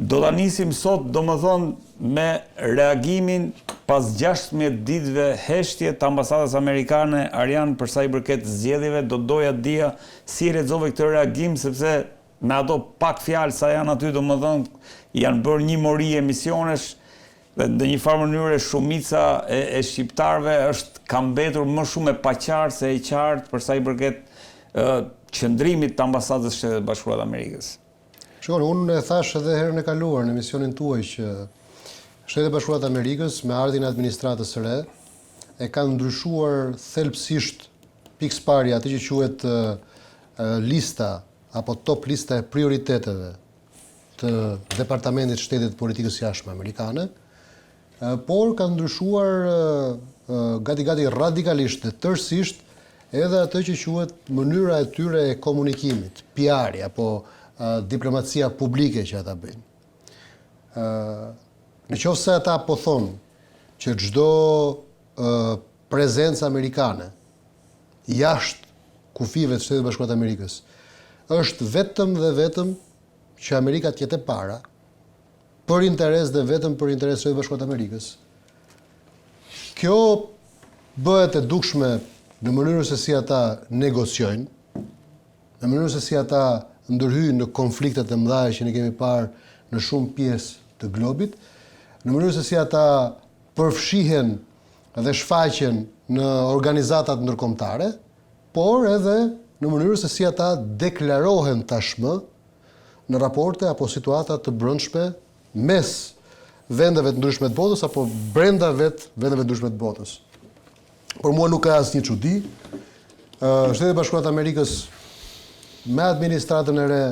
Do ta nisim sot, domethënë me reagimin pas 16 ditëve heshtje të ambasadës amerikane Arian për sa i përket zgjedhjeve. Do doja të dija si lexove këtë reagim, sepse me ato pak fjalë sa janë aty, domethënë janë bërë një mori emisionesh dhe në një farë mënyrë shumica e shqiptarëve ka mbetur më shumë e paqartë se e qartë për sa i përket qëndrimit të ambasadës së Shtetit Bashkuar të Amerikës. Shikoni, unë e thash edhe herën e kaluar në emisionin tuaj që Shtetet Bashkuara të Amerikës me ardhin e administratës së re e kanë ndryshuar thelbësisht pikësparja atë që quhet lista apo top lista e prioriteteve të Departamentit të Shtetit të Politikës Jashtme amerikane, por kanë ndryshuar gati radikalisht dhe tërësisht edhe atë që quhet mënyra e tyre e komunikimit, PR-i apo diplomacia publike që ata bëjnë. Në qoftë se ata po thonë që çdo prezencë amerikane jashtë kufive të Shtetit Bashkuar të Amerikës është vetëm dhe vetëm që Amerika të jetë e para për interes dhe vetëm për interes të Shtetit Bashkuar të Amerikës. Kjo bëhet e dukshme në mënyrën se si ata negociojnë, në mënyrën se si ata ndërhyjnë në konfliktet e mëdha që ne kemi parë në shumë pjesë të globit, në mënyrë se si ata përfshihen dhe shfaqen në organizatat ndërkombëtare, por edhe në mënyrë se si ata deklarohen tashmë në raporte apo situata të brendshme mes vendeve të ndryshme të botës apo brenda vendeve të ndryshme të botës. Por mua nuk ka asnjë çudi. Shtetet Bashkuara të Amerikës me administratën e re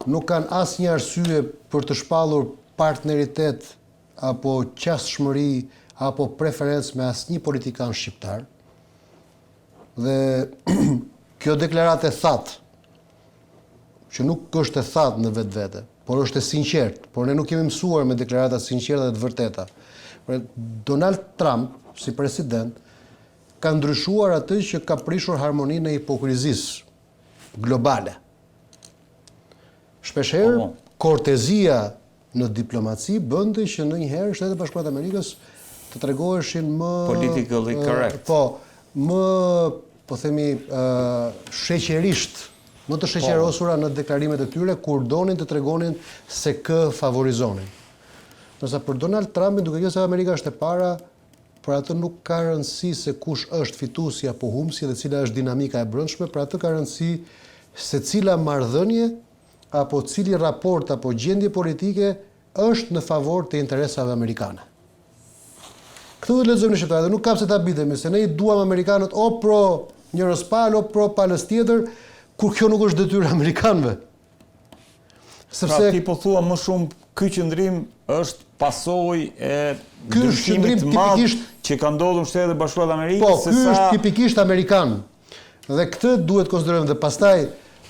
nuk kanë asnjë arsye për të shpallur partneritet apo qasshmëri apo preferencë me asnjë politikan shqiptar. Dhe kjo deklaratë e thatë, që nuk është e thatë në vetvete, por është e sinqertë, por ne nuk kemi mësuar me deklarata sinqerta dhe të vërteta. Donald Trump, si president, ka ndryshuar atë që ka prishur harmoninë e hipokrizisë globale. Shpeshherë, kortezia në diplomaci bënte që ndonjëherë Shtetet Bashkuara të Amerikës të tregoheshin më politically correct. Po themi sheqerisht, më të sheqerosura në deklarimet e tyre kur donin të tregonin se kë favorizonin. Nësa për Donald Trumpin, duke qenë se Amerika është e para, për atë nuk ka rëndësi se kush është fituesi apo humbësi dhe cila është dinamika e brendshme, për atë ka rëndësi se cila marrëdhënie apo cili raport apo gjendje politike është në favor të interesave amerikane. Këtë do të lexojmë në shqiptar, dhe nuk ka pse ta bitemi, se ne i duam amerikanët o pro njërës palë, o pro palës tjetër, kur kjo nuk është detyrë amerikanëve. Sepse ti po thua më shumë ky qëndrim është pasojë e ndryshimit të madh që ka ndodhur në Shtetet Bashkuara të Amerikës. Po, ky është tipikisht amerikan. Dhe këtë duhet konsiderojmë dhe pastaj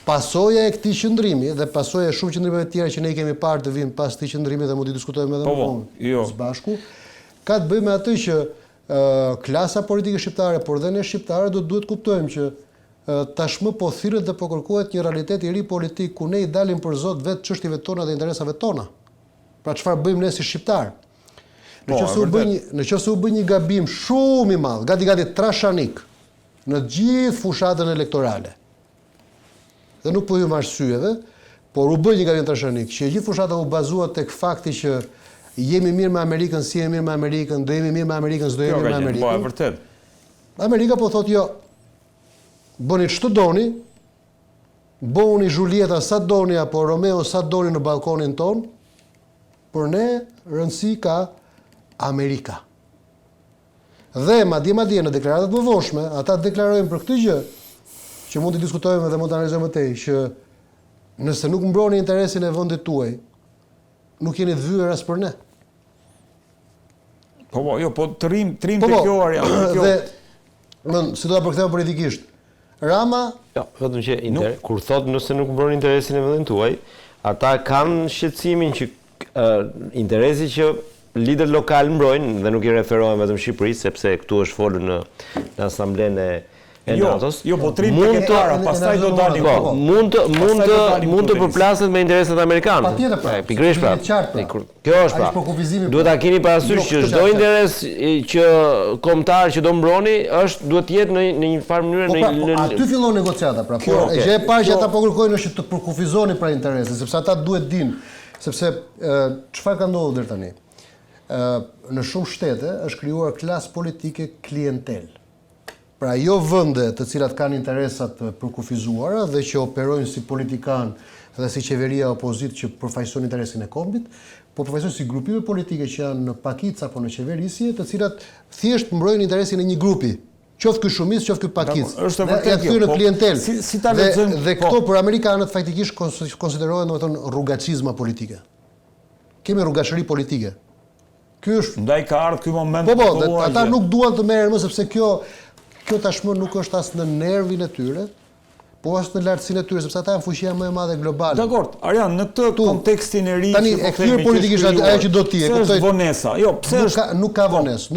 pasoja e këtij qëndrimi dhe pasoja e shumë qëndrimeve të tjera që ne kemi parë të vinë pas këtij qëndrimi dhe mund të diskutojmë edhe më vonë së bashku, ka të bëjë me atë që klasa politike shqiptare, por dhe ne shqiptarë duhet kuptojmë që tashmë po thirret dhe po kërkohet një realitet i ri politik ku ne i dalim për zot vetë çështjeve tona dhe interesave tona. Pra çfarë bëjmë ne si shqiptar? Nëse u bë një gabim shumë i madh, gati trashanik në gjithë fushatën elektorale. Dhe nuk po hyjmë arsyeve, por u bë një gabim trashanik që gjithë fushata u bazuat tek fakti që jemi mirë me Amerikën, si jemi mirë me Amerikën, do jemi mirë me Amerikën, s'do jemi mirë me Amerikën. Po, e vërtet. Amerika po thotë jo. Bëni ç'të doni, bëuni Julieta sa doni apo Romeo sa doni në balkonin ton, por ne rëndësi ka Amerika. Dhe madje në deklaratat më voshme, ata deklarojnë për këtë gjë, që mund të diskutojmë dhe mund të analizojmë më tej, që nëse nuk mbroni interesin e vendit tuaj, nuk jeni të vyer as për ne. Po trim te kjo area. Si do ta përkthejmë politikisht? Rama, vetëm që kur thot nëse nuk mbroni interesin e vendit tuaj, ata kanë shqetësimin që interesi që lider lokal mbrojnë, dhe nuk i referohen vetëm Shqipërisë, sepse këtu është folur në asamblenë e NATO-s. Jo, po trim tek e para, pastaj do dalim. Mund të përplaset me interesat amerikane. Patjetër pra. Pikërisht pra. Kjo është pra. Duhet ta keni parasysh që çdo interes që kombëtar që do mbroni duhet të jetë në një farë mënyrë aty fillon negociata pra. Por e gjë e parë që ata po kërkojnë është të përkufizoni pra interese, sepse ata duhet dinë, sepse çfarë ka ndodhur deri tani. Në shumë shtete është krijuar klasë politike klientel. Pra jo vende të cilat kanë interesat përkufizuara dhe që operojnë si politikan dhe si qeveria opozitë që përfaqësojnë interesin e kombit, po përfaqësojnë si grupime politike që janë në pakicë apo në qeverisje, të cilat thjesht mbrojnë interesin e një grupi, qoftë ky shumicë, qoftë ky pakicë. Është vërtet në klientel. Si ta lexojmë dhe këto për amerikanët faktikisht konsiderohen domethënë rrugacizma politike. Kemi rrugashëri politike. Ky është ndaj ka ardhur ky moment. Po, ata nuk duan të merren më sepse kjo tashmë nuk është as në nervin e tyre, po as në lartësinë e tyre, sepse ata janë fuqia më e madhe globale. Dakor, Arjan, në këtë kontekstin e ri tani e kthyer politikisht ajo që do të jetë, kuptoj. Vonesa. Jo, pse nuk ka vonesë.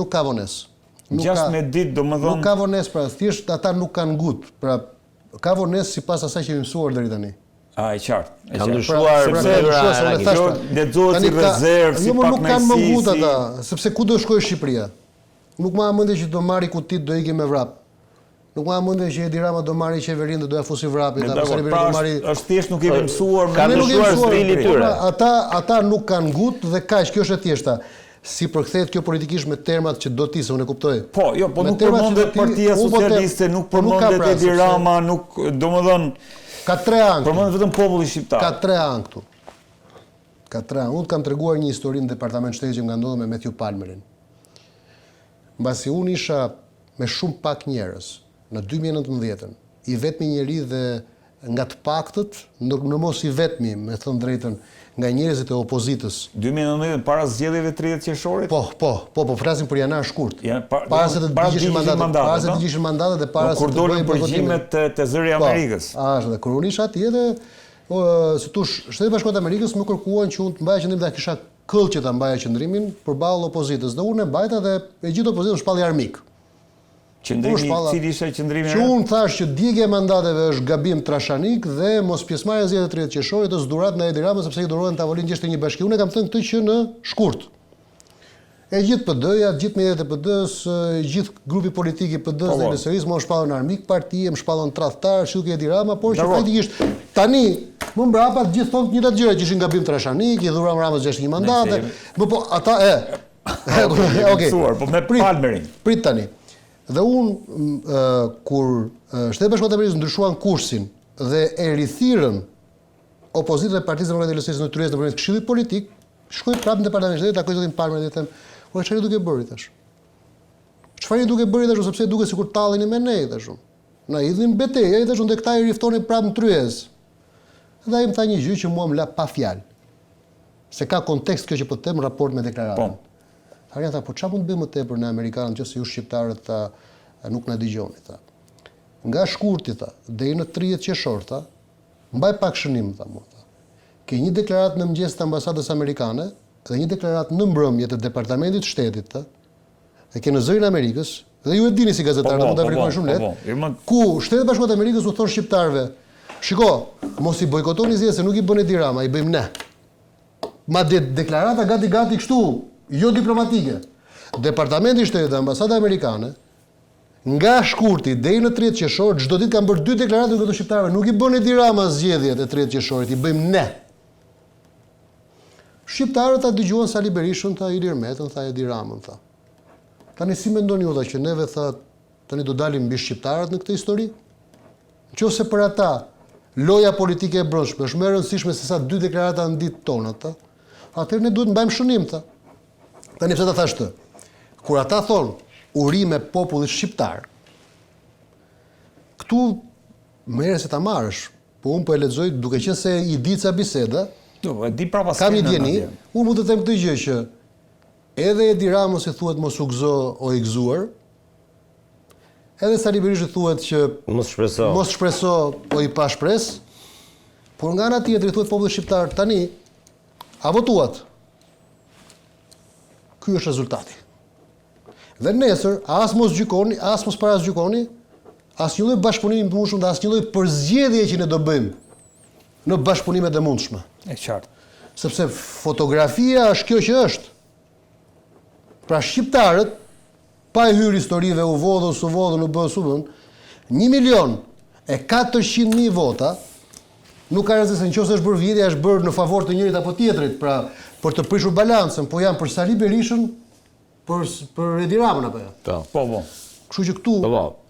16 ditë domethënë. Nuk ka vonesë, pra thjesht ata nuk kanë gut. Pra ka vonesë sipas asaj që kemi mësuar deri tani. E qartë. Ka ndryshuar lexohet si rezervë, si pak nuk kanë më gut ata, sepse ku do shkojë Shqipëria? Nuk ma mendje që do marri kutit do iki me vrap. Nuk ma mendje që Edi Rama do marri qeverinë dhe do ja fusi vrapit. Është thjesht nuk kemi mësuar, ka ndryshuar stili i tyre. Ata nuk kanë gut dhe kaq, kjo është e thjeshta. Si përkthehet kjo politikisht me termat që do tisë, unë e kuptoj. Po, jo, po nuk përmendet Partia Socialiste, nuk përmendet Edi Rama, nuk, domethënë, ka 3 anë. Përmendet vetëm populli shqiptar. Ka 3 anë këtu. Ka 3 anë. Unë kam treguar një histori në Departament Shtetit që më ka ndodhur me Matthew Palmerin. Mbasi unë isha me shumë pak njerëz në 2019, i vetmi njeri dhe nga të paktët, në mos i vetmi, me thënë drejtën, nga njerëzit e opozitës. 2019 para zgjedhjeve 30 qershorit? Po, flasim për janar shkurt. Para se të digjeshin mandatet dhe para se kur dolën përgjimet te zëri i Amerikës. Dhe kur unë isha atje dhe si thosh, Shtetet Bashkuara të Amerikës më kërkuan që unë të mbaja qendrim dhe kisha këll që ta mbaja qendrimin përballë opozitës. Dhe unë e mbajta dhe e gjithë opozitën shpalli armik. Qendrimi, cili ishte qendrimi? Që unë thash që djegja e mandateve është gabim trashanik dhe mos pjesëmarrja e zgjedhjeve 30 qershorit është dhurat nga Edi Rama sepse i dhurohen tavolinë 61 bashki. Unë e kam thënë këtë që në shkurt. E gjithë PD-ja, gjithë mediat e PD-s, gjithë grupi politik i PD-s dhe LSI-s më shpallën armik partie, më shpallën tradhtar, shilke Edi Rama, por që faktikisht tani më mbrapa të gjithë thonë të njëjtat gjëra që ishin gabim trashanik, i dhuram Ramës 61 mandate. Po ata Okej. Po me Palmerin. Prit tani. Dhe unë kur Shtetet Bashkuara të Amerikës ndryshuan kursin dhe e rithirën opozitën e Partisë Demokratike të LSI-s në Tryezë nëpërmjet këshillit politik, shkoj prapë në Departamentin e Shtetit, takoj zotin Palmerin dhe them, "Ora çfarë duke bëri tash?" Çfarë duke bëri tash sepse duket sikur talleni me ne tash. Na hidhin betejë, tash unë këta i riftonin prapë në Tryezë. Dhe ai më tha një gjë që mua më la pa fjalë. Se ka kontekst kjo që po të them raport me deklaratën. Arjan tha, po çfarë mund të bëjmë më tepër në amerikanët nëse ju shqiptarët tha nuk na dëgjoni tha. Nga shkurti tha, deri në 30 qershor tha, mbaj pak shënim tha mua tha. Ke një deklaratë në mëngjes të ambasadës amerikane dhe një deklaratë në mbrëmje të Departamentit të Shtetit tha. E ke në zërin e Amerikës dhe ju e dini si gazetarë, mund ta frikoni shumë lehtë. Ku Shtetet Bashkuara të Amerikës u thon shqiptarëve, shiko, mos i bojkotoni zgjedhjet se nuk i bën Edi Rama, i bëjmë ne. Madje deklarata gati kështu, jo diplomatike. Departamenti i Shtetit dhe ambasada amerikane nga shkurti deri në 30 qershor çdo ditë kanë bërë 2 deklarata këto shqiptarëve, nuk i bën Edi Rama zgjedhjet e 30 qershorit, i bëjmë ne. Shqiptarët ta dëgjuan Sali Berishën, tha Ilir Metën, tha Edi Ramën, tha. Tani si mendoni ju që neve tha tani do dalim mbi shqiptarët në këtë histori? Nëse për ata loja politike e brendshme është më e rëndësishme se sa 2 deklarata në ditë tonë ata, atëherë ne duhet mbajmë shënim ta. Tani pse ta thash të? Kur ata thonë urime popullit shqiptar, këtu merre se ta marrësh, po unë po e lexoj duke qenë se i di ca biseda. Kam një djeni, unë mund të them këtë gjë që edhe Edi Ramës i thuhet mos u gëzo o i gëzuar, edhe Sali Berishë thuhet që mos shpreso o i pa shpresë, por nga ana tjetër i thuhet popullit shqiptar tani a votuat. Ky është rezultati. Dhe nesër as mos gjykoni, as mos parasgjykoni, asnjë lloj bashkëpunimi të mundshëm dhe asnjë lloj përzgjedhje që ne do bëjmë në bashkëpunimet e mundshme. E qartë. Sepse fotografia është kjo që është. Pra shqiptarët, pa e hyrë historive u vodhën, su vodhën, u bën, su bën, 1.400.000 vota, nuk ka rëndësi se nëse është bërë vjedhja, është bërë në favor të njërit apo tjetrit, pra për të prishur balancën, po janë për Sali Berishën, për Edi Ramën apo jo. Po. Kështu që këtu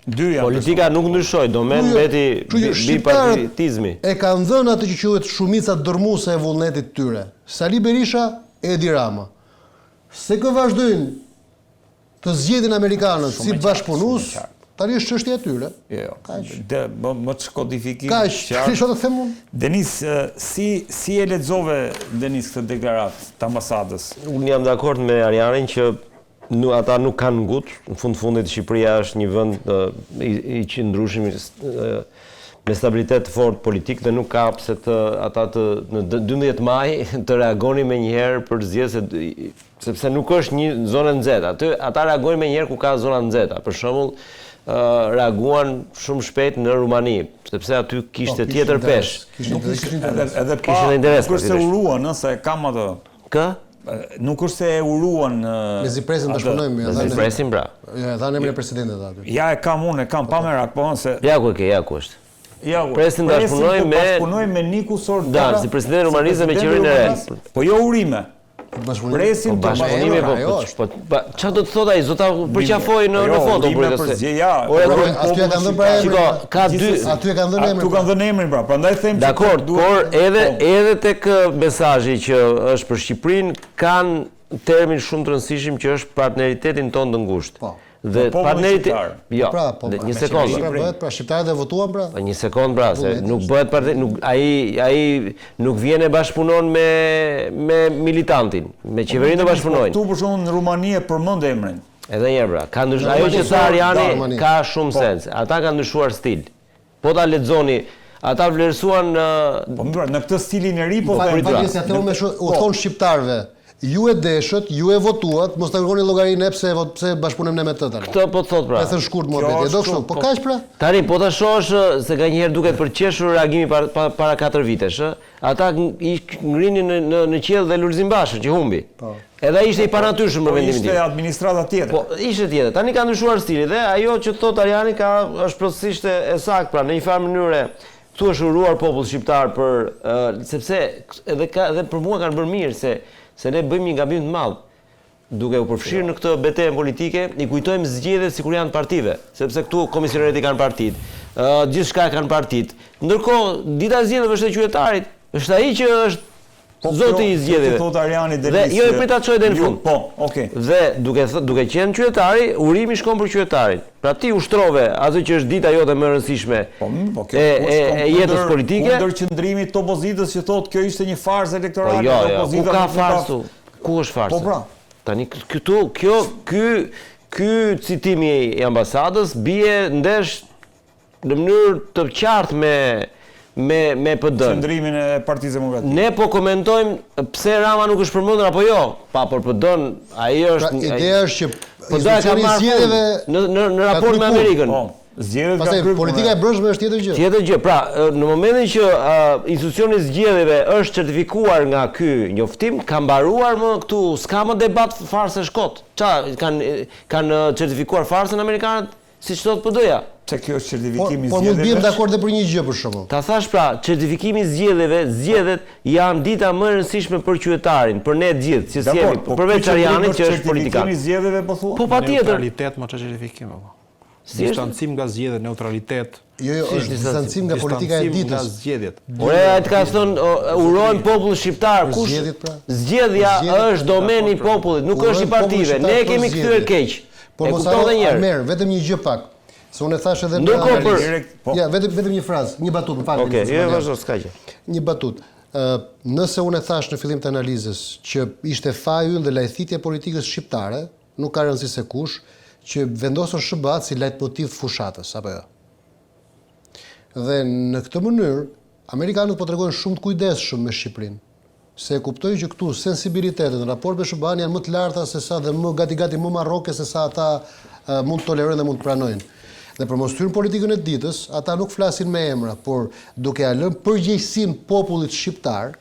politika nuk ndryshoi, do men mbeti bipartitizmi. E kanë dhënë atë që quhet shumica dërmuese e vullnetit tyre. Sali Berisha, Edi Rama. Se kë vazhdojnë të zgjedhin amerikanët si bashkëpunues, tani është çështja e tyre. Jo. Më të kodifikim. Kaq, çfarë të them unë? Denis, si e lexove Denis këtë deklaratë të ambasadës? Unë jam dakord me Arianin që ata nuk kanë ngut. Në fundit Shqipëria është një vend i qëndrueshëm me stabilitet fort politik dhe nuk ka pse ata në 12 maj të reagonin me njëherë për zgjedhje, sepse nuk është një zonë nxehtë. Ata reagojnë me njëherë ku ka zona nxehta. Për shembull, reaguan shumë shpejt në Rumani, sepse aty kishte tjetër peshë. Edhe kishte interes. Nuk është se uruan, se kam atë. Kë? Nuk është se uruan. Me Zipresin bashkëpunojmë. Me Zipresin, bra. Ja, dhanë emrin e presidentit aty. Ja e kam unë, e kam pa merak, po se. Ja ku është. Presin bashkëpunojmë me Niku Sordara. Si presidenti Rumanisë dhe me qeverinë e re. Po jo urime. Presin të bashkëpunimi çfarë do të thotë ai zota përqafoi në foto për këtë. Aty e kanë dhënë pra emrin. Ka dy. Aty e kanë dhënë emrin. Tu kanë dhënë emrin pra. Prandaj them që dakord, por edhe tek mesazhi që është për Shqipërinë kanë termin shumë të rëndësishëm që është partneritetin tonë të ngushtë. Dhe partneritet. Jo. Një sekondë. Pra shqiptarët e votuan pra? Një sekondë pra, se nuk bëhet ai nuk vjen e bashkëpunon me militantin, me qeverinë e bashkëpunojnë. Tu për shembull në Rumani e përmend emrin. Edhe një herë pra, ka ndryshuar ajo që tha Ariani ka shumë sens. Ata kanë ndryshuar stil. Po ta lexoni, ata vlerësuan po mirë, në këtë stilin e ri po them. U thon shqiptarëve. Ju e deshët, ju e votuat, mos ta kërkoni llogarinë pse bashkëpunojmë ne me të tani. Këtë po të thot pra.Ethën shkurt muhabeti, do kështu. Po kaq pra. Tani po ta shohësh se nganjëherë duket për qeshur reagimi para 4 vitesh, ata i ngrinin në qiell dhe Lulzim Bashën që humbi. Po. Edhe ai ishte i panatyrshëm në vendimin tim. Ishte administrata tjetër. Po, ishte tjetër. Tani ka ndryshuar stili dhe ajo që thot Ariani është plotësisht e saktë pra, në një farë mënyrë këtu është uruar populli shqiptar sepse edhe për mua kanë bërë mirë se ne bëjmë një gabim të madh. Duke u përfshirë në këtë betejë politike, i kujtojmë zgjedhjet sikur janë partive, sepse këtu komisioneret kanë partitë, gjithçka kanë partitë. Ndërkohë, dita e zgjedhjeve është e qytetarit, është ai që është zoti i zgjedhjeve. Thot Ariani dhe jo e prita çojë deri në fund. Po, okay. Dhe duke qenë qytetari, urimi shkon për qytetarin. Pra ti ushtrove atë që është dita jote më e rëndësishme e jetës politike. Kundër qëndrimit të opozitës që thotë kjo ishte një farsë elektorale. Po jo, ku ka farsë? Ku është farsë? Po pra. Tani ky citimi i ambasadës bie ndesh në mënyrë të qartë me PD-n. Qëndrimin e Partisë Demokratike. Ne po komentojmë pse Rama nuk është përmendur apo jo. Por PD-n ai është. Ideja është që institucioni i zgjedhjeve në raport me Amerikën. Zgjedhjet ka kryer. Politika e brendshme është tjetër gjë. Tjetër gjë. Pra, në momentin që institucioni i zgjedhjeve është certifikuar nga ky njoftim, ka mbaruar më këtu, s'ka më debat farsë shkot. Kanë certifikuar farsën amerikanët, siç thot PD-ja. Se kjo është certifikimi i zgjedhjeve. Po mund biem dakord edhe për një gjë për shembull. Ta thash pra, certifikimi i zgjedhjeve, zgjedhjet janë dita më e rëndësishme për qytetarin, për ne të gjithë, që jemi përveç Arianit që është politikan. Certifikimi i zgjedhjeve po thua? Po patjetër. Neutralitet më çfarë certifikim apo? Distancim nga zgjedhjet, neutralitet. Jo, është distancim nga politika e ditës. Nga zgjedhjet. Ore, ai të ka thënë urojnë popullin shqiptar. Kush? Zgjedhja është domeni i popullit, nuk është i partive. Ne kemi kthyer keq. Po mos merr vetëm një gjë pak. Se unë thash edhe ja, vetëm një frazë, një batutë, më fal. Okej, vazhdo, s'ka gjë. Një batutë. Nëse unë thash në fillim të analizës që ishte fajull dhe lajthitja e politikës shqiptare, nuk ka rëndësi se kush, që vendosën SBA si leitmotiv fushatës, apo jo. Dhe në këtë mënyrë, amerikanët po tregojnë shumë të kujdesshëm me Shqipërinë. Se kuptojnë që këtu sensibilitetet në raport me SBA janë më të larta se sa dhe më gati më marroke se sa ata mund të tolerojnë dhe mund të pranojnë. Dhe për mos hyrë në politikën e ditës, ata nuk flasin me emra, por duke ja lënë përgjegjësinë popullit shqiptar,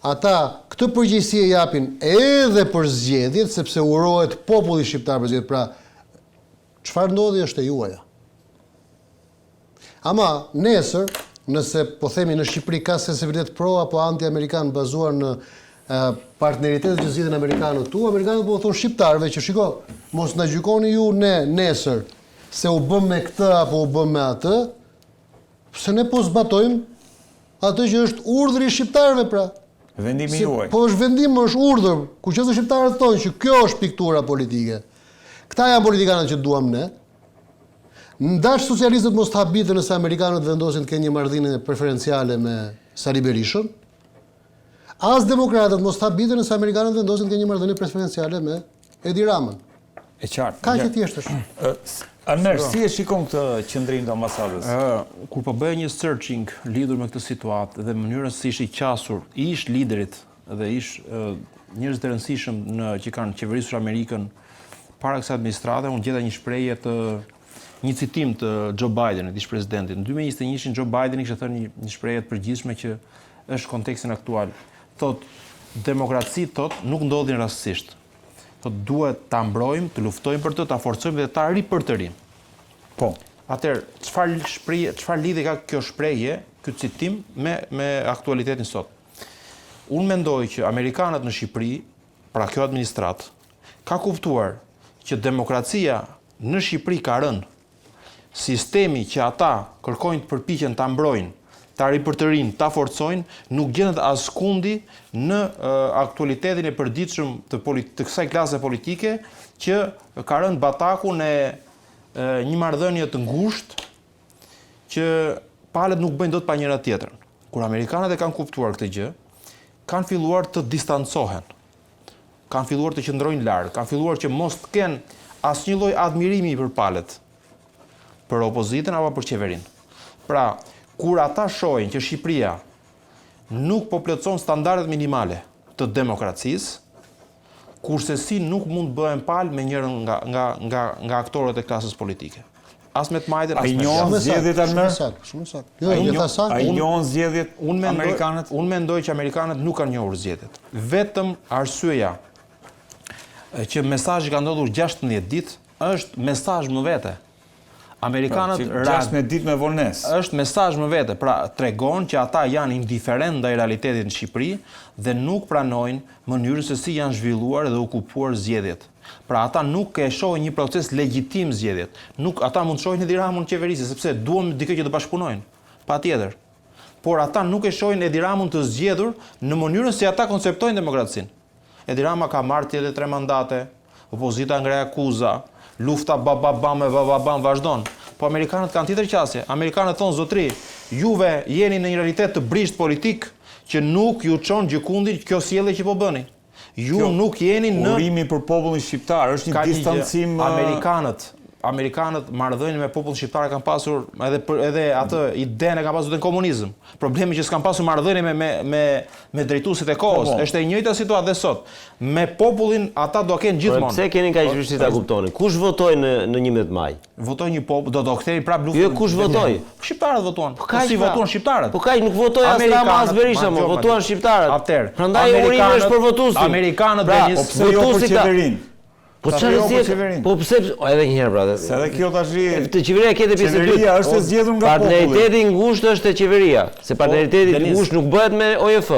ata këtë përgjegjësi e japin edhe për zgjedhjet, sepse urohet populli shqiptar për zgjedhjet. Pra, çfarë ndodhi është e juaja. Ama nesër, nëse po themi në Shqipëri ka sensibilitet pro apo anti-amerikan bazuar në partneritetet që zgjidhin amerikanët tu, amerikanët po thonë shqiptarëve që shiko, mos na gjykoni ju ne nesër se u bëm me këtë apo u bëm me atë, pse ne po zbatojmë atë që është urdhri i shqiptarëve pra. Vendimi juaj. Po është vendim, është urdhër. Kurqëse shqiptarët thonë që kjo është piktura politike. Këta janë politikanët që duam ne. Ndash socialistët mos të habitën nëse amerikanët vendosin të kenë një marrëdhënie preferenciale me Sali Berishën. As demokratët mos të habitën nëse amerikanët vendosin të kenë një marrëdhënie preferenciale me Edi Ramën. E qartë. Ka që thjesht është. Almer, si e shikon këtë qëndrim të ambasadës? Kur po bëhe një searching lidhur me këtë situatë dhe mënyrën se ish i qasur, ish liderit dhe ish njerëz të rëndësishëm që kanë qeverisur Amerikën para kësaj administrate, unë gjeta një shprehje një citim të Joe Bidenit, ish presidentit. Në 2021 Joe Biden kishte thënë një shprehje të përgjithshme që është kontekstin aktual. Thot, demokraci nuk ndodhin rastësisht. Thot, duhet ta mbrojmë, të luftojmë për të, ta forcojmë dhe ta ripërtërim. Po. Atëherë, çfarë lidhje ka kjo shprehje, ky citim me aktualitetin sot? Unë mendoj që amerikanët në Shqipëri, pra kjo administratë, ka kuptuar që demokracia në Shqipëri ka rënë. Sistemi që ata kërkojnë të përpiqen ta mbrojnë, ta ripërtërin, ta forcojnë, nuk gjendet askundi në aktualitetin e përditshëm të kësaj klase politike që ka rënë batakun e një marrëdhënie të ngushtë që palët nuk bëjnë dot pa njëra tjetrën. Kur amerikanët e kanë kuptuar këtë gjë, kanë filluar të distancohen. Kanë filluar të qëndrojnë larg, kanë filluar që mos të kenë asnjë lloj admirimi për palët, për opozitën apo për qeverinë. Pra, kur ata shohin që Shqipëria nuk po plotëson standardet minimale të demokracisë, kurse si nuk mund të bëhen palë me njërin nga aktorët e klasës politike. As me të majtën, as me të njohën zgjedhjet Almer? Shumë saktë. Jo, ai njohën zgjedhjet amerikanët? Unë mendoj që amerikanët nuk kanë njohur zgjedhjet. Vetëm arsyeja që mesazhi ka ndodhur 16 ditë është mesazh më vete. Amerikanët 16 ditë me vonesë. Është mesazh më vete, pra tregon që ata janë indiferent ndaj realitetit në Shqipëri dhe nuk pranojnë mënyrën se si janë zhvilluar dhe okupuar zgjedhjet. Pra ata nuk e shohin një proces legjitim zgjedhjet. Ata mund të shohin Edi Ramën në qeverisje sepse duam dikë që të bashkëpunojnë. Patjetër. Por ata nuk e shohin Edi Ramën të zgjedhur në mënyrën se ata konceptojnë demokracinë. Edi Rama ka marrë tjetër 3 mandate, opozita ngre akuza, lufta bababam e bababam vazhdon. Po amerikanët kanë tjetër qasje. Amerikanët thonë zotri, juve jeni në një realitet të brisht politik që nuk ju çon gjykundin kjo sjellje që po bëni. Ju nuk jeni në urimi për popullin shqiptar, është një distancim Amerikanët marrëdhënie me popullin shqiptar kanë pasur edhe atë idenë kanë pasur në komunizëm. Problemi që s'kan pasur marrëdhënie me drejtuesit e kohës. Është e njëjta situatë dhe sot. Me popullin ata do kenë gjithmonë. Pse keni kaq vështirë ta kuptoni? Kush votoi në 11 maj? Votoi një popull, do kthej prapë luftën. Jo, kush votoi? Shqiptarët votuan. Si votuan shqiptarët? Po kaq nuk votoi as Rama as Berisha, votuan shqiptarët. Atëherë, prandaj urimi është për votuesin. Amerikanët Denis, pse jo për qeverinë? Po çfarë zgjedh? Po pse edhe një herë pra. Se edhe kjo tash të qeveria ketë pjesë e dytë. Qeveria është e zgjedhur nga populli. Partneriteti i ngushtë është te qeveria, se partneriteti i ngushtë nuk bëhet me OJF.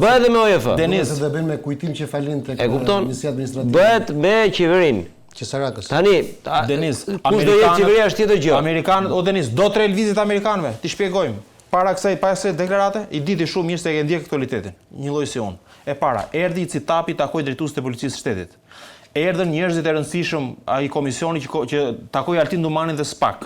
Bëhet me OJF. Denis do bën me kujtim që falin tek Ministria Administrative. Bëhet me qeverinë. Qesarakës. Tani, Denis, kush do jetë qeveria është tjetër gjë. Amerikanët, Denis, do të lëvizit amerikanëve. Ti shpjegojmë. Para kësaj deklarate, i diti shumë mirë se e ndjek aktualitetin. Një lloj si unë. E para, erdhi i citapi takoi drejtuesit e policisë së shtetit. Erdhën njerëzit e rëndësishëm ai komisioni që takoi Altin Dumanin dhe SPAK.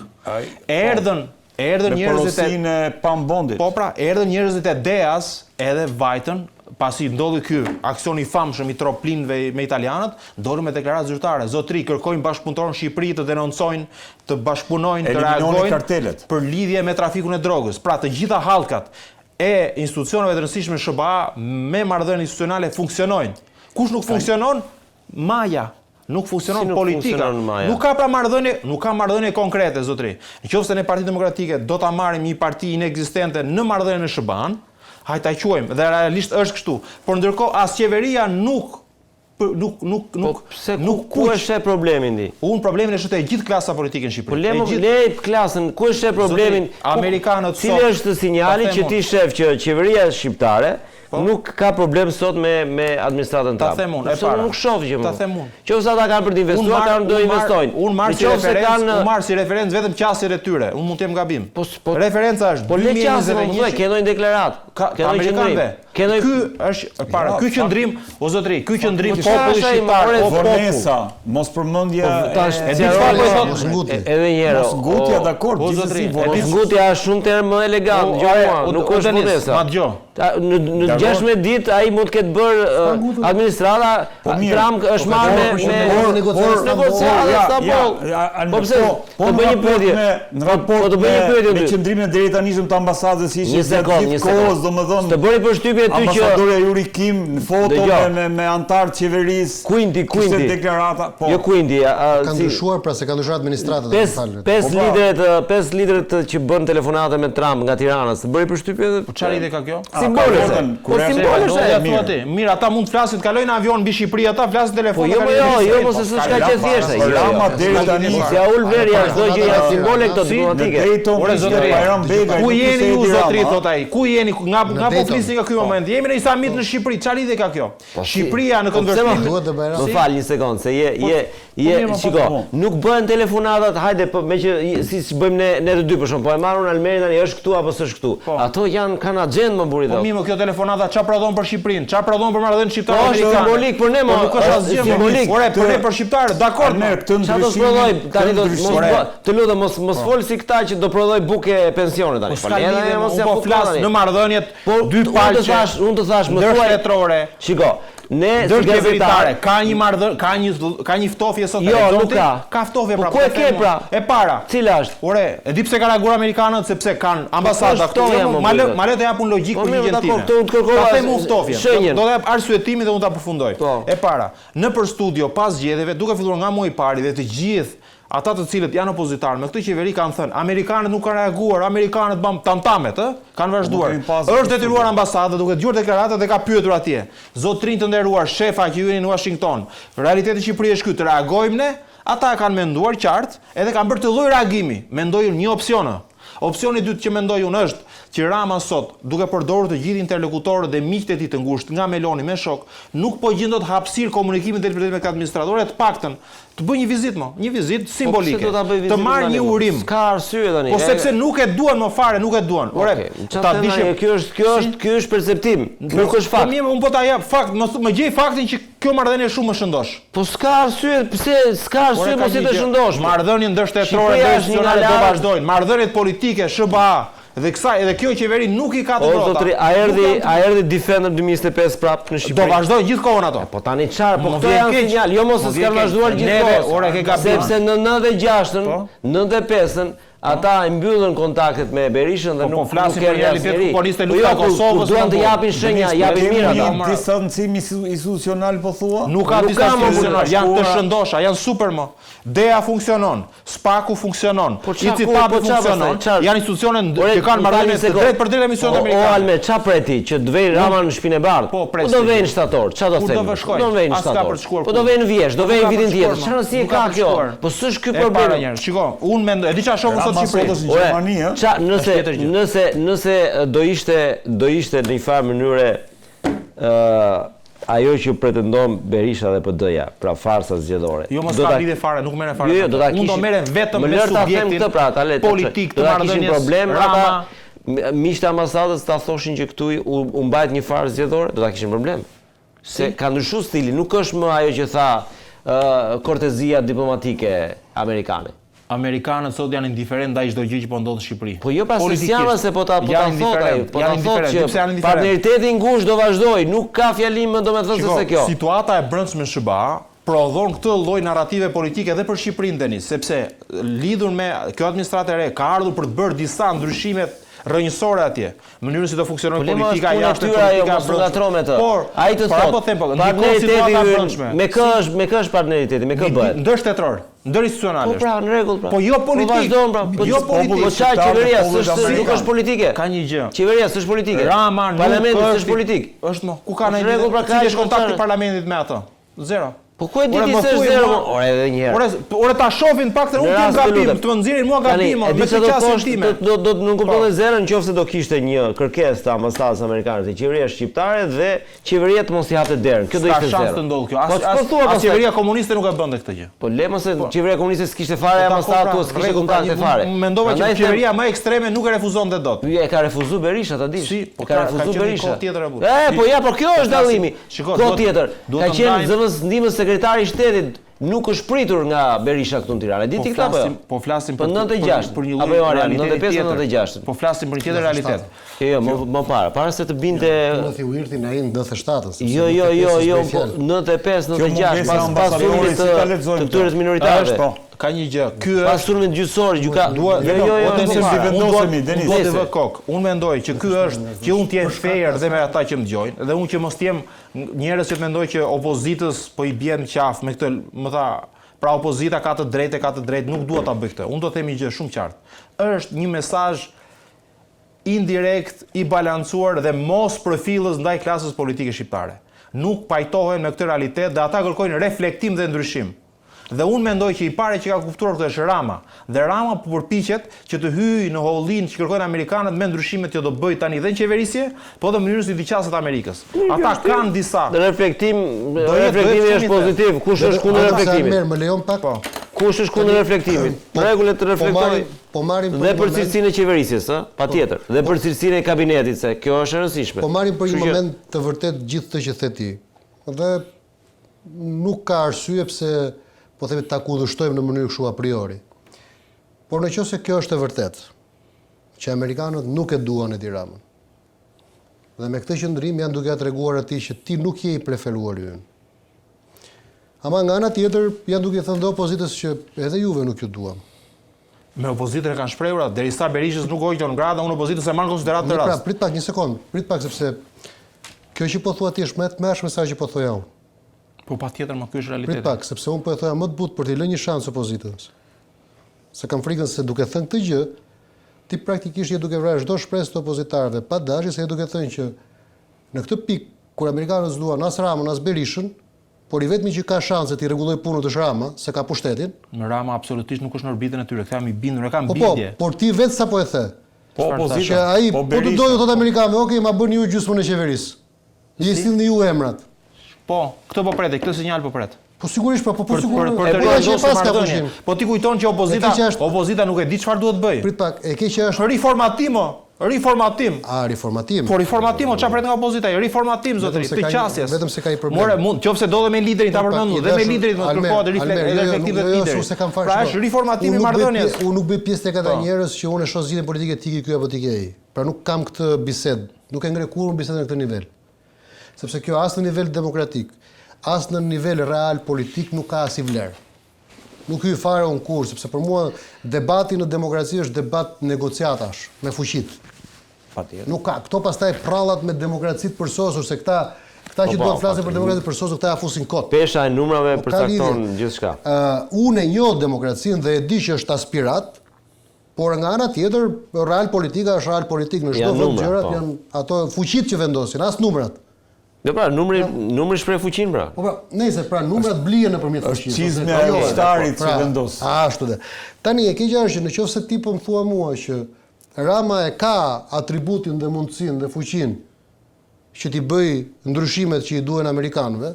Erdhën njerëzit e pambondit. Po pra, erdhën njerëzit e DEA-s edhe vajtën pasi ndodhi ky aksion i famshëm i troplinëve me italianët, dorën me deklaratë zyrtare. Zotri, kërkojnë bashkëpunëtorë në Shqipëri të denoncojnë, të bashkëpunojnë, të reagojnë për lidhje me trafikun e drogës. Pra, të gjitha hallkat e institucioneve të rëndësishme SBA me marrëdhënie institucionale funksionojnë. Kush nuk funksionon? Maja. Nuk funksionon Si nuk politika. funksionon Maja? Nuk ka pra marrëdhënie konkrete, zotri. Nëse ne Partitë Demokratike do ta marrim një parti inekzistente në marrëdhënie me SBA-n, hajde ta quajmë dhe realisht është kështu. Por ndërkohë as qeveria nuk ku është problemi ndi? Unë problemin e shoh e gjithë klasa politike në Shqipëri. Le klasën, ku është problemin? Amerikanët cili është sinjali që ti shef që qeveria shqiptare nuk ka problem sot me administratën Trump. Ta them unë, e para. Nuk shoh që Ta them unë. Qofse ata kanë për të investuar, kanë do investojnë. Unë marr si referencë vetëm qasjet e tyre. Unë mund të jem gabim. Referenca është 2021. Ke ndonjë deklaratë? Ka amerikanëve. Ky është para. Ky qendrim, o zotri, ky qendrim populli shqiptar, vonesa, mos përmendja mos ngutje. Edhe një herë. Mos ngutja, dakord, o zotri. Ngutja është shumë term më elegant, nuk është vonesa. Ma dëgjoj. Në 16 ditë ai mund të ketë bërë administrata, Trump është marrë me negociata Istanbul. Po pse? Po bëj një pyetje. Në raport me qendrimin e drejtanishëm të ambasadës që ishte gjithë kohës, domethënë. Të bëri përshtypje ty që ambasadorja Yuri Kim në foto me antar të qeverisë. Kuindi. Deklarata, po. Jo Kuindi, Ka ndryshuar, pra se ka ndryshuar administrata. 5 liderët që bën telefonate me Trump nga Tirana, të bëri përshtypje. Po çfarë ide ka kjo? Mirë, ata mund të flasin, kalojnë avion mbi Shqipëri, ata flasin telefon. Jo, mos e s'ka që thjeshtë. Rama deri tani ja ul verja, çdo gjë janë simbole këto diplomatike. Ore zotëri, Bajram Bega. Ku jeni ju zotëri thot ai? Ku jeni nga po flisni nga ky moment? Jemi në një samit në Shqipëri. Çfarë lidhje ka kjo? Shqipëria në konvertim. Më fal një sekond, se shiko, nuk bëhen telefonatat, hajde me që siç bëjmë ne të dy për shkak, po e marrun Almerin tani është këtu apo s'është këtu. Ato kanë agjend më buri. Po mirë, kjo telefonata çfarë prodhon për Shqipërinë? Çfarë prodhon për marrëdhënien shqiptare amerikane? Është simbolik për ne, nuk është asgjë simbolik. Ore, për ne për shqiptarë, dakord. Ne këtë ndryshim. Tani të lutem mos fol si këta që do prodhoj buke pensione tani. Po flas në marrëdhëniet dy palçe. Unë të thash më thuaj letrore. Shiko, ne si gazetare ka një marrëdhënie, ka një ftofje sot. Jo, nuk ka. Ka ftofje pra. Ku e ke pra? E para. Cila është? Ore, e di pse ka reaguar amerikanët sepse kanë ambasada këtu. Ma le të japun logjik për ligjen time. Ta them unë ftofjen. Do të jap arsyetimin dhe unë ta përfundoj. E para, nëpër studio pas zgjedhjeve, duke filluar nga muaji i parë dhe të gjithë ata të cilët janë opozitarë me këtë qeveri kanë thënë, amerikanët nuk kanë reaguar, amerikanët tamtamet, kanë vazhduar. Është detyruar ambasada duke dëgjuar deklaratat dhe ka pyetur atje. Zotrinj të nderuar, shefa që jeni në Washington, realiteti i Shqipërisë është ky, të reagojmë ne? Ata kanë menduar qartë edhe kanë bërë të lloj reagimi. Mendojnë një opsion. Opsioni i dytë që mendoj unë është që Rama sot, duke përdorur të gjithë interlokutorët dhe miqtë e tij të ngushtë, nga Meloni me shok, nuk po gjen dot hapësirë komunikimit dhe me këtë administratorë, të paktën të bëj një vizitë një vizitë simbolike. Të marrë një urim. Ka arsye tani. Po sepse nuk e duan më fare, nuk e duan. Ore, ta dishim, ky është perceptim, nuk është fakt. Unë po ta jap fakt, më gjej faktin që kjo marrëdhënie është shumë më shëndosh. Po s'ka arsye, pse s'ka arsye mos i të shëndosh. Marrëdhënien ndërshtetërore dhe institucionale do vazhdojnë. Marrëdhëniet politike, SBA dhe kjo qeveri nuk i ka të vrota. A erdhi Defender 2025 prap në Shqipëri? Do vazhdojnë gjithë kohën ato. Po tani çfarë? Po këto janë sinjal, jo mos s'kan vazhduar gjithë kohën. Ora ke gabim. Sepse në 96-ën, 95-ën ata e mbyllën kontaktet me Berishën dhe nuk flasin për realitetin komuniste lufta e Kosovës. Duan të japin shenja, japin mirë ata. Distancim institucional po thua? Nuk ka distancim institucional, janë të shëndosha, janë super më. DEA funksionon, SPAK-u funksionon, ICITAP funksionon. Janë institucione që kanë marrëdhënie të drejtë për drejtë misionet amerikane. O Alme, ç'a preti që të vej Rama në Shpinë e Bardhë? Po do vejnë shtator, ç'a do thënë? Po do vejnë shtator. Po do vejnë vjesh, do vejnë vitin tjetër. Çfarë si e ka kjo? Po s'është ky problem. Shiko, unë mendoj, e di çfarë shohun sot në Shqipëri. Nëse do ishte në një farë mënyre ajo që pretendon Berisha dhe PD-ja, pra farsa zgjedhore. Jo mos ka lidhje fare, nuk merren fare. Unë do merrem vetëm me subjektin politik të marrëdhënies. Rama, miqtë ambasadës ta thoshin që këtu u mbajt një farë zgjedhore, do ta kishin problem. Se ka ndryshuar stili, nuk është më ajo që tha kortezia diplomatike amerikane. Amerikanët sot janë indiferent ndaj çdo gjë që po ndodh në Shqipëri. Po jo pra se janë se po ta thotë që partneriteti i ngushtë do vazhdoj, nuk ka fjalim më domethënë se kjo. Situata e brendshme në SBA prodhon këtë lloj narrative politike edhe për Shqipërinë Denis, sepse lidhur me kjo administratë e re ka ardhur për të bërë disa ndryshime rrënjësore atje, mënyrën si do funksionon politika jashtë politika. Por ai të thotë, partneriteti me kë është partneriteti, me kë bëhet? Ndër shtetëror, ndër institucional. Po pra, në rregull pra. Po jo politik. Jo politik. Po çfarë qeveria nuk është politike? Ka një gjë. Qeveria s'është politike. Parlamenti s'është politik. Është ku ka ndonjë rregull pra ka kontakti parlamentit me ato? Zero. Po ku e di ti se është zero? Ore edhe një herë. Ore ta shohin paktën unë kam gabim, të më nxjerrin mua gabim, me çështjen time. Do nuk kupton zero nëse do kishte një kërkesë të ambasadës amerikane, qeveria shqiptare dhe qeveria të mos i hapte derën. Kjo do ishte zero. Ka shans të ndodhë kjo. As qeveria komuniste nuk e bënte këtë gjë. Po le mos se qeveria komuniste s'kishte fare ambasadë, s'kishte kontakte fare. Mendova që qeveria më ekstreme nuk e refuzonte dot. E ka refuzuar Berisha, ta dish. Ka refuzuar Berisha. Po ja, por kjo është dallimi. Kohë tjetër. Ka qenë zëvendës ndihmës sekretari i shtetit. Nuk është pritur nga Berisha këtu në Tiranë. E di ti këtë apo? Po flasim për 96. Për një lloj realiteti tjetër. 95-96. Po flasim për një tjetër realitet. Jo, më para se të binte Timothy Wirthin ai në 97-ës. Jo, 95-96 pas sulmit të këtyre minoritarëve. Ka një gjë. Ky është pas sulmit gjyqësor, Unë mendoj që ky është që unë të jem fair dhe me ata që më dëgjojnë, dhe unë që mos të jem njerëz që mendoj që opozitës po i bjen qaf me këtë, më tha, pra opozita ka të drejtë, nuk dua ta bëj këtë. Unë do të them një gjë shumë qartë. Është një mesazh indirekt i balancuar dhe mos përfillës ndaj klasës politike shqiptare. Nuk pajtohen me këtë realitet dhe ata kërkojnë reflektim dhe ndryshim. Dhe unë mendoj që i pare që ka kuptuar këtë është Rama. Dhe Rama përpiqet që të hyjë në hollin që kërkojnë amerikanët me ndryshimet që do bëj tani dhe në qeverisje, po dhe mënyrës i diqaset Amerikës. Ata kanë disa. Reflektimi është pozitiv. Kush është kundër reflektimit? Më lejon pak. Kush është kundër reflektimit? Rregullet të reflektojnë. Dhe për cilësinë e qeverisjes, patjetër. Dhe për cilësinë e kabinetit, se kjo është e rëndësishme. Po marrim për një moment të vërtet gjithë të që the ti. Dhe nuk ka arsye pse po themi ta kundërshtojmë në mënyrë kështu a priori. Por nëse kjo është e vërtetë, që amerikanët nuk e duan Edi Ramën. Dhe me këtë qëndrim janë duke treguar atij që ti nuk je i preferuari ynë. Ama nga ana tjetër janë duke thënë opozitës që edhe juve nuk ju duam. Me opozitën e kanë shprehur, derisa Berishës nuk hoqën ngrada, unë opozitës e marr konsiderat të rast. Pra, prit pak një sekond, sepse kjo që po thua ti është më e tmerrshme se ajo që po thoja unë. Po patjetër më ky është realiteti. Prit pak, sepse unë po e thoja më të butë për t'i lënë një shans opozitës. Se kam frikën se duke thënë këtë gjë, ti praktikisht je duke vrarë çdo shpresë të opozitarëve pa dashje, se je duke thënë që në këtë pikë kur amerikanët s'duan as Ramën as Berishën, por i vetmi që ka shanse të rregullojë punën është Rama, se ka pushtetin. Në Rama absolutisht nuk është në orbitën e tyre, këta jam i bindur, e kam bindje. Po, por ti vetë sapo e the. Po opozita. Që ai po të dojë thotë amerikanëve, "Okej, ma bëni ju gjysmën e qeverisë. Ju sillni ju emrat." Po, këtë po pret, këtë sinjal po pret. Po sigurisht po sigurisht. Për të vendosur marrëdhënie. Po ti kujton që opozita nuk e di çfarë duhet bëj. Prit pak, e ke që është Riformatim. Riformatim. Po riformatim, çfarë pret nga opozita? Riformatim zotëri, të qasjes. Vetëm se ka i problem. More mund, qofse do dhe me liderin ta përmendur, dhe me liderin mos kërkohet reflektim të liderit. Pra është riformatim i marrëdhënies. Unë nuk bëj pjesë tek ata njerëz që unë e shoh zgjidhjen politike tiki ky apo tiki ai. Pra nuk kam këtë bisedë, nuk e ngre kurrë bisedën në këtë nivel. Sepse kjo as në nivel demokratik, as në nivel real politik nuk ka as i vlerë. Nuk hyj fare unë kurrë, sepse për mua debati në demokraci është debat negociatash me fuqitë. Patjetër. Nuk ka. Këto pastaj prallat me demokracitë përsosur se këta që duan flasin për demokracitë përsosur, këta ja fusin kot. Pesha e numrave përcakton gjithçka. Unë e njoh demokracinë dhe e di që është aspirat, por nga ana tjetër real politika është real politik në çdo vend gjërat janë ato fuqitë që vendosin, as numrat. Jo pra, numri shpreh fuqinë pra. Po pra, nëse pra numrat blihen nëpërmjet fuqisë. Çizme e shtarit që vendos. Ashtu dhe. Tani e ke gjë që nëse ti po më thua mua që Rama e ka atributin dhe mundësinë dhe fuqinë që t'i bëj ndryshimet që i duhen amerikanëve,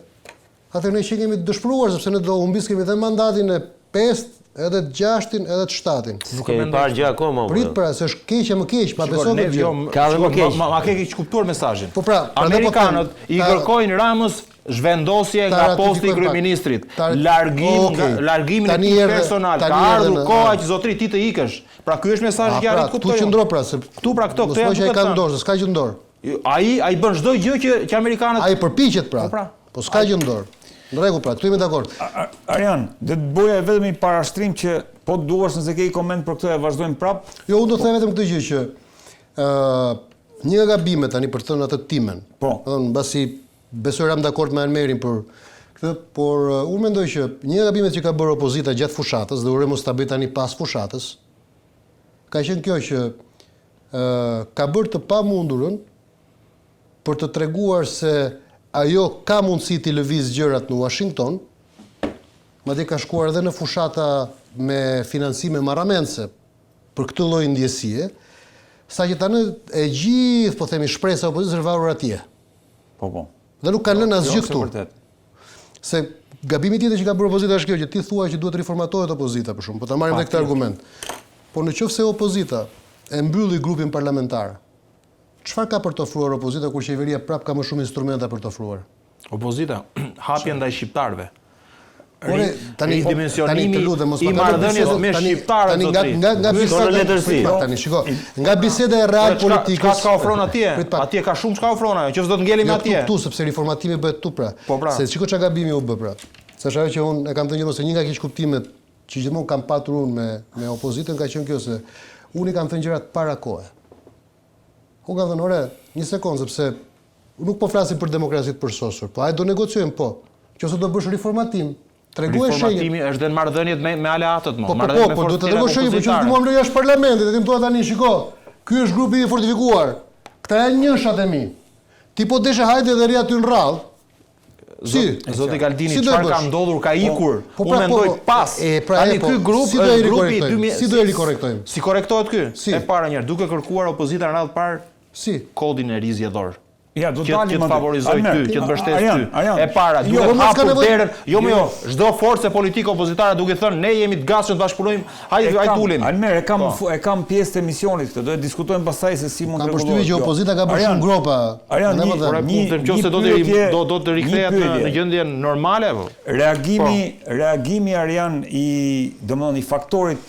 atëherë ne që kemi të dëshpëruar sepse ne do humbiskemi dhe mandatin e 5, edhe të 6-in, edhe të 7-in. Nuk e parë gjë akoma. Prit pra, se është keq e më keq, pa beso këtë gjë. Ka dhe më keq. Ma ke keq kuptuar mesazhin. Po pra, amerikanët i kërkojnë Ramës zhvendosje nga posti i kryeministrit, largimin e tij personal, ka ardhur koha që zotëri ti të ikësh. Pra ky është mesazhi që arrit kuptoj. Këtu qëndro pra, se këtu pra këto janë. Mos që ai ka dorë, s'ka gjë në dorë. Ai bën çdo gjë që amerikanët. Ai përpiqet pra. Po s'ka gjë në dorë. Në rregull pra, këtu jemi dakord. Arjan, do të bëja vetëm një parashtrim që po duash nëse ke koment për këtë e vazhdojmë prap. Jo, unë do të them vetëm këtë gjë që një nga gabimet tani për të thënë atë timen. Po. Mbasi besoj jam dakord me Almerin për këtë, por unë mendoj që një nga gabimet që ka bërë opozita gjatë fushatës, dhe urojmë mos ta bëj tani pas fushatës, ka qenë kjo që ka bërë të pamundurën për të treguar se ajo ka mundësi të lëviz gjërat në Washington, madje ka shkuar edhe në fushata me financime marramense për këtë lloj ndjesie, sa që tani e gjithë, po themi, shpresa e opozitës është varur atje. Po. Dhe nuk kanë lënë asgjë Jo, këtu. vërtet. Se gabimi tjetër që ka bërë opozita është kjo, që ti thua që duhet riformatohet opozita për shumë, po ta marrim edhe këtë argument. Po në qoftë se opozita e mbylli grupin parlamentar, çfarë ka për të ofruar opozita kur qeveria prap ka më shumë instrumenta për të ofruar? Opozita hapje ndaj shqiptarëve. Ridimensionimi i marrëdhënies me shqiptarët tani shiko, nga biseda e real politikës. Çka ofron atje? Atje ka shumë çka ofron ajo, që s'do të ngelemi atje. Këtu sepse riformatimi bëhet këtu pra. Se çiko çka gabimi u bë pra. Se është ajo që unë e kam thënë gjithmonë se një nga keq kuptimet që gjithmonë kam patur unë me opozitën ka qenë kjo se unë i kam thënë gjërat para kohe. Unë kam thënë, ore, një sekondë, sepse nuk po flasim për demokracitë përsosur, po hajde do negociojmë, po. Qose do bësh riformatim, treguaj shenjat. Riformatimi është dhe në marrëdhëniet me aleatët më. Po, do të treguaj shenjat, por qoftë mua jashtë parlamentit, dhe tim thua tani, shiko, ky është grupi i fortifikuar. Këta janë njëshat e mi. Ti po deshe hajde dhe ri aty në radhë. Si? Zoti Galdini, çfarë ka ndodhur, ka ikur. Unë mendoj pas. Tani ky grup është grupi i 2000. Si do e rikorrektojmë? Si korrektohet ky? E para njëherë, duke kërkuar opozita në radhë parë kodin e ri zgjedhor. Ja, do dalim që të favorizoj ty, që të mbështes ty. E para, duhet hapur derën. Jo, çdo forcë politike opozitare duke thënë ne jemi të gatshëm të bashkëpunojmë, hajde ulemi. Almer, e kam pjesë të emisionit këtë, do e diskutojmë pastaj se si mund të rregullohet. Kam përshtypjen që opozita ka bërë shumë gropa. Do të rikthehet në gjendjen normale apo? Reagimi Arjan i faktorit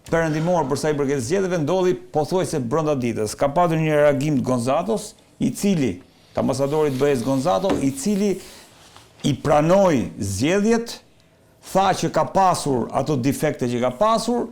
perëndimor për sa i përket zgjedhjeve ndodhi pothuajse brenda ditës. Ka patur një reagim të Gonzatos, i cili, të ambasadorit BE-s Gonzato, i cili i pranoi zgjedhjet, tha që ka pasur ato defekte që ka pasur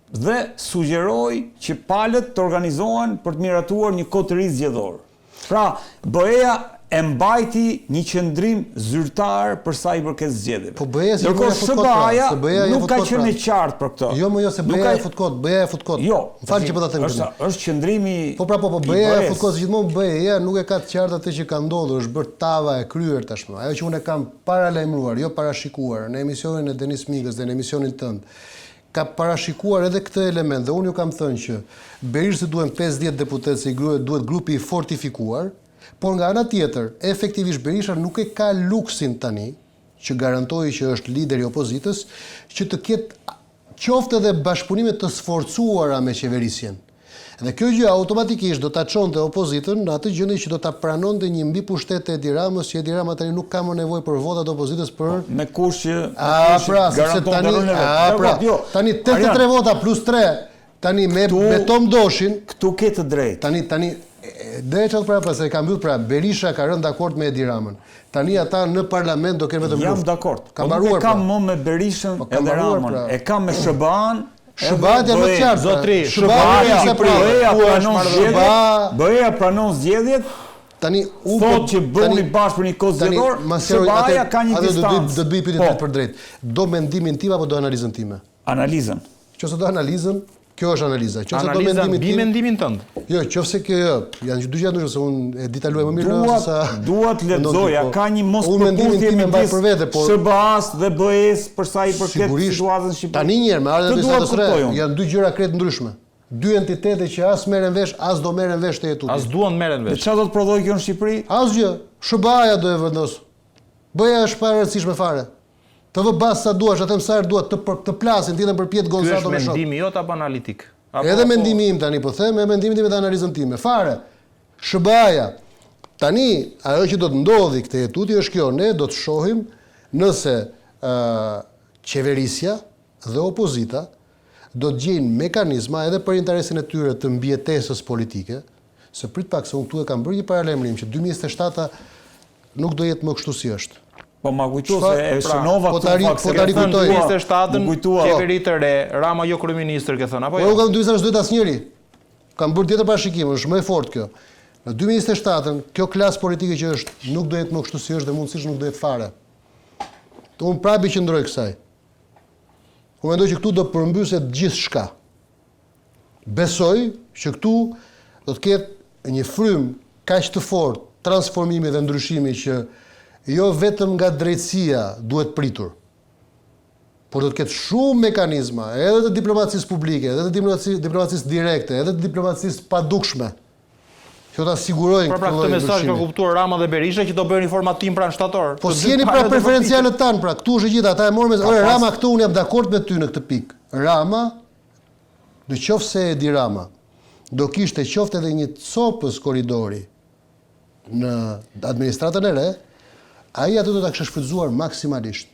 dhe sugjeroi që palët të organizohen për të miratuar një kohë të ri zgjedhor. Pra, BE-ja e mbajti një qëndrim zyrtar për sa i përket zgjedhjeve. Po BE-ja si SBA-ja nuk ka qenë e qartë për këtë. Jo, se BE-ja e fut kot, BE-ja e fut kot. Jo, falë që po ta them këtë. Është qëndrimi. Po BE-ja e fut kot, gjithmonë BE-ja nuk e ka të qartë atë që ka ndodhur, është bërë tava e kryer tashmë. Ajo që unë e kam paralajmëruar, jo parashikuar, në emisionin e Denis Migës dhe në emisionin tënd, ka parashikuar edhe këtë element dhe unë ju kam thënë që Berishës duhen 50 deputetë, se duhet grupi i fortifikuar. Por nga ana tjetër, efektivisht Berisha nuk e ka luksin tani, që garantoi që është lideri i opozitës, që të ketë qoftë edhe bashkëpunime të sforcuara me qeverisjen. Dhe kjo gjë automatikisht do ta çonte opozitën në atë gjendje që do ta pranonte një mbipushtetë e Edi Ramës, që Edi Rama tani nuk ka më nevojë për votat e opozitës për me kush që tani 83 vota plus 3, tani me Tom Doshin, këtu ke të drejtë. Tani drejtat pra se ka mbyll pra Berisha ka rënë dakord me Edi Ramën. Tani ata në parlament do kenë vetëm luftë. Jam dakord. Ka mbaruar. E kam më me Berishën edhe Ramën. E kam me SBA-n. SBA-ja më të qartë. Zotri, BE-ja pranon zgjedhjet. Tani thotë që bëhuni bashkë për një kohë zgjedhor. SBA-ja ka një distancë. Do të bëj pyetje për drejt. Do mendimin tim apo do analizën time? Analizën. Qose do analizën, kjo është analiza. Analiza mbi mendimin tënd. Jo, qofse kjo janë dy gjëra ndryshe, se unë e di ta luaj më mirë se sa. Duat lexoja, ka një mospërputhje midis SBA-s dhe BE-s për sa i përket situatës shqiptare. Tani një herë me ardhen e visit janë dy gjëra krejt ndryshme. Dy entitete që as merren vesh, as do merren vesh te jetuti. As duan merren vesh. Çfarë do të prodhojë kjo në Shqipëri? Asgjë. SBA-ja do e vendos. BE-ja është pa rëndësishme fare. Të vë bas sa duash, atë sa duat të plasin, ti edhe përpjet Gonzato me shok. Ky është mendimi jot apo analitik? Edhe mendimi im tani po them, me mendimin tim dhe analizën time. Fare. SBA-ja. Tani ajo që do të ndodhi këtë jetuti është kjo, ne do të shohim nëse qeverisja dhe opozita do të gjejnë mekanizma edhe për interesin e tyre të mbijetesës politike, se prit pak se unë këtu e kam bërë një paralajmërim që 2027 nuk do jetë më kështu si është. Po ma kujtu se e shënova këtu fakt se ta rikujtoj 27-ën qeveri të re, Rama jo kryeministër ke thënë apo jo? Po nuk kam 27 asnjëri. kam bërë tjetër parashikim, është më e fortë kjo. Në 2027-ën, kjo klasë politike që është nuk do jetë më kështu si është dhe mundësisht nuk do jetë fare. Unë prapë i qëndroj kësaj. Unë mendoj që këtu do përmbyset gjithçka. Besoj që këtu do të ketë një frym kaq të fortë transformimi dhe ndryshimi që jo vetëm nga drejtësia duhet pritur, por do të ketë shumë mekanizma, edhe të diplomacisë publike, edhe të diplomacisë direkte, edhe të diplomacisë padukshme, që ta sigurojnë këtë lloj mesazh ka ndryshimi. kuptuar Rama dhe Berisha që do bëjnë informatim pranë shtator. Po s'jeni pra preferencialët tanë, pra këtu është e gjitha, ata e morën me, ore Rama këtu unë jam dakord me ty në këtë pikë. Rama, në qoftë se e di Rama, do kishte qoftë edhe një copës korridori në administratën e re, ai atë do ta kishte shfrytzuar maksimalisht.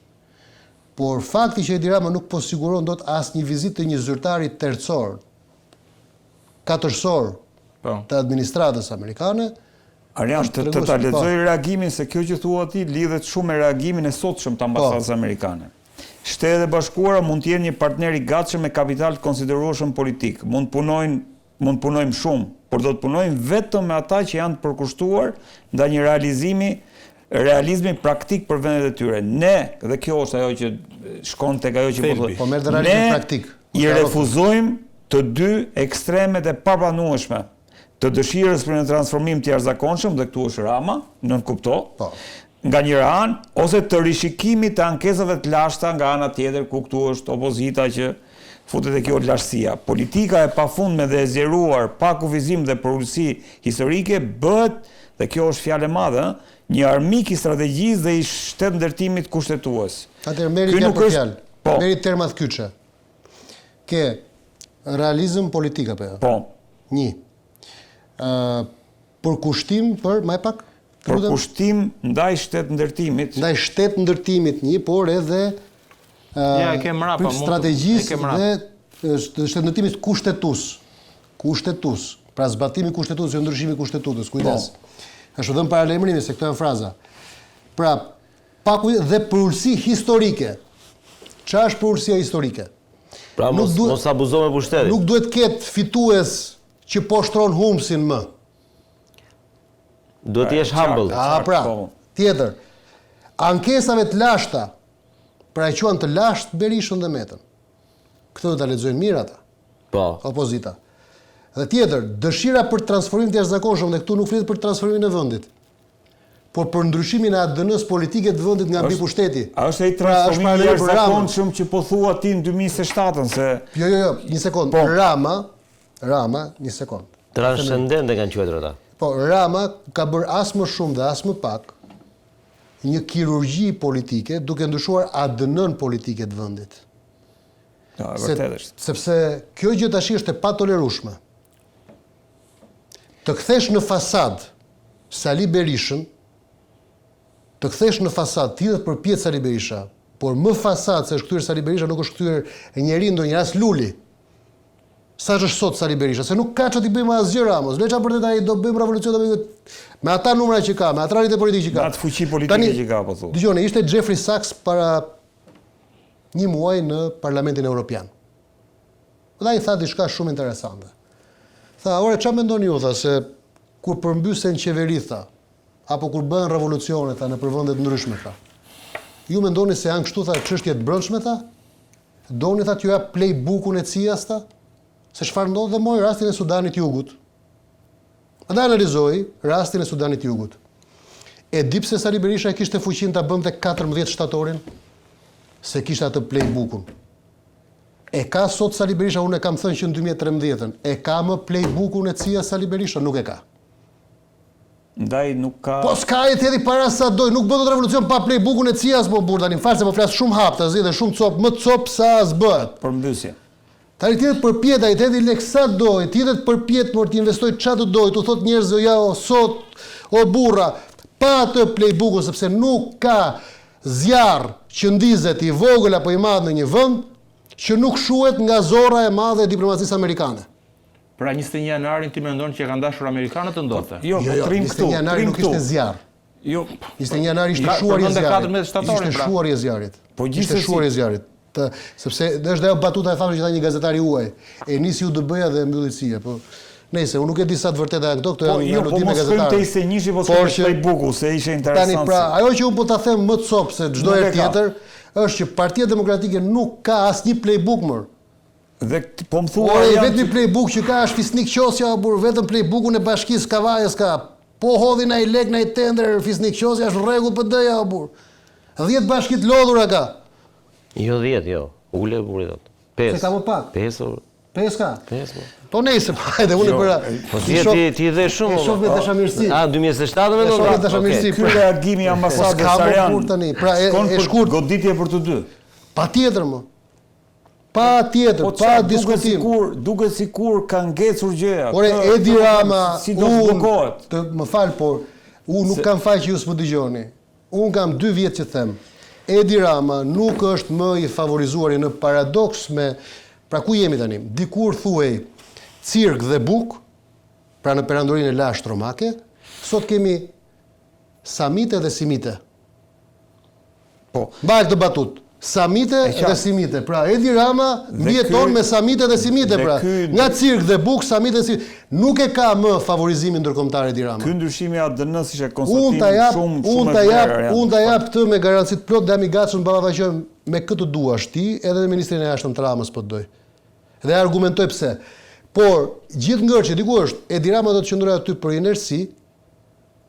Por fakti që Edi Rama nuk po siguron dot asnjë vizitë të një zyrtari tercor, katërsor të administratës amerikane. Arjan, të ta lexoj reagimin se kjo që thua ti lidhet shumë me reagimin e sotshëm të ambasadës amerikane. Shtetet e Bashkuara mund të jenë një partner i gatshëm me kapital të konsiderueshëm politik. Mund punojmë shumë, por do të punojmë vetëm me ata që janë të përkushtuar ndaj një realizmi praktik për vendet e tyre. Ne, dhe kjo është ajo që shkon tek ajo që po thotë. Po merr dhe realizmin praktik. I refuzojmë të dy ekstremet e papranueshme të dëshirës për një transformim të jashtëzakonshëm, dhe këtu është Rama, nën kupto, nga njëra anë, ose të rishikimit të ankesave të lashta nga ana tjetër, ku këtu është opozita që futet e kjo lashtësia. Politika e pafundme dhe e zgjeruar, pa kufizim dhe përulësi historike, bëhet, dhe kjo është fjalë e madhe, një armik i strategjisë dhe i shtetëndërtimit kushtetues. Atëherë merri fjalë për fjalë. Merri termat kyçe. Ke realizëm politik apo jo? Po. Një. Përkushtim për më pak? Përkushtim ndaj shtetëndërtimit. Ndaj shtetëndërtimit një, por edhe strategjisë dhe shtetëndërtimit kushtetues. Kushtetues. Pra zbatimi kushtetues, jo ndryshimi kushtetues. Kujdes. Është dhënë paralajmërimi se këto janë fraza. Pra, dhe përulësi historike. Çfarë është përulësia historike? Pra mos abuzo me pushtetin. Nuk duhet ketë fitues që po shtron humbsin më. Duhet të jesh humble. Pra, tjetër. Ankesave të lashta, pra e quan të lashtë Berishën dhe Metën. Këtë do ta lexojnë mirë ata. Po. Opozita. Dhe tjetër, dëshira për transformim të jashtëzakonshëm, dhe këtu nuk flitet për transformimin e vendit, por për ndryshimin e ADN-s politike të vendit nga mbi pushteti. A është ai transformimi i jashtëzakonshëm që po thua ti në 2027-ën se Jo, një sekond. Rama, një sekond. Transcendente kanë quajtur ata. Po, Rama ka bërë as më shumë dhe as më pak një kirurgji politike duke ndryshuar ADN-n politike të vendit. Ja, vërtet është. Sepse kjo gjë tash është e patolerueshme. Të kthesh në fasad Sali Berishën, të kthesh në fasad, ti dhe përpjet Sali Berisha, por më fasad se është kthyer Sali Berisha nuk është kthyer njeri ndonjë as Luli. Sa është sot Sali Berisha, se nuk ka çfarë të bëjmë asgjë Ramos. Leça për ai do bëjmë revolucion me ata numra që ka, me ata rritë politike që ka. Me atë fuqi politike që ka, po thonë. Dgjoni, ishte Jeffrey Sachs para një muaj në Parlamentin Evropian. Dhe ai tha diçka shumë interesante. Tha, ore, çfarë mendoni ju, tha, se kur përmbysen qeverit, tha, apo kur bëhen revolucione, tha, në vende të ndryshme, tha. Ju mendoni se janë kështu, tha, çështje të brendshme, tha? Doni, tha, t'ju jap playbookun e CIA-s, tha? Se çfarë ndodh dhe moj rastin e Sudanit Jugut. Ata analizoi rastin e Sudanit Jugut. E di pse Sali Berisha e kishte fuqinë ta bënte 14 shtatorin? Se kishte atë playbookun. E ka sot Sali Berisha, unë e kam thënë që në 2013-ën, e ka më playbookun e CIA Sali Berisha? Nuk e ka. Ndaj nuk ka... Po s'ka e tjedi para sa doj, nuk bëhet revolucion pa playbookun e CIA-s, po burr tani, falë se po flas shumë hap tazi dhe shumë cop, më cop sa as bëhet. Përmbysje. Tani tjetët përpjet, ai tjetët lek sa doj, tjetët përpjet për të investoj çfarë të doj, tu thot njerëzve ja sot o burra, pa atë playbookun sepse nuk ka zjarr që ndizet i vogël apo i madh në një vend që nuk shuhet nga zorra e madhe e diplomacisë amerikane. Pra 21 janarin ti mendon që e kanë dashur amerikanët të ndodhte? Jo, 21 janari nuk ishte zjarr. Jo. 21 janari ishte shuarja e zjarrit. Ishte shuarja e zjarrit. Po ishte shuarja e zjarrit. Sepse është ajo batuta e famshme që tha një gazetari huaj. E nisi UDB-ja dhe mbylli CIA, po Nëse unë nuk e di sa të vërteta janë këto, këto Po, janë jo, po melodime mos gazetare. shkojmë te se njëshi, po shkojmë te Facebooku, se ishte Tani interesant. pra, ajo që unë po ta them më të copë se çdo Nuk e herë ka. tjetër, është që Partia Demokratike nuk ka asnjë playbook më. Dhe po më thua Ore, janë vetëm playbook që ka është Fisnik Qosja, burr, vetëm playbookun e Bashkisë Kavajës ka. Po hodhin ai lek në ai tender Fisnik Qosja është rregull PD-ja, burr. 10 bashki të lodhura ka. Jo 10, jo. Ule buri dot. 5. Se ka më pak. 5. 5 ka. 5. Po nejse, hajde unë bëra. Po ti dhe shumë. E shoh me dashamirësi. A 2027 me E shoh me dashamirësi. ky reagimi i ambasadës s'ka më Sarjan. kur tani, pra, e shkon shkurt. goditje për të dy. Patjetër më. Patjetër, Po pa diskutim. duket sikur ka ngecur gjëja. Ore, Edi Rama, si do të bllokohet. më fal, por unë nuk kam faj që ju s'më dëgjoni. Unë kam 2 vjet që them. Edi Rama nuk është më i favorizuari në paradoks me, pra ku jemi tani? Dikur thuhej cirk dhe buk, pra në perandorinë e lashtë romake, sot kemi samite dhe simite. Po, Mbaj këtë batut. Samite dhe simite. Pra Edi Rama mjeton me samite dhe simite. Pra nga cirk dhe buk, samite dhe simite. Nuk e ka më favorizimin ndërkombëtar Edi Rama. ky ndryshimi i ADN-s ishte Unë konstatim ta jap, shumë unë ta jap këtë me garanci të plot dhe jam i gatshëm ballafaqohem me këtë duash ti, edhe me ministrin e jashtëm të Ramës po të doj. Dhe argumentoj pse. Por gjithë ngërçi diku është Edi Rama do të qëndrojë aty për inersi,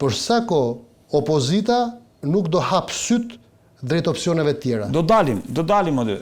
për sa kohë opozita nuk do hap syt drejt opsioneve të tjera. Do dalim aty.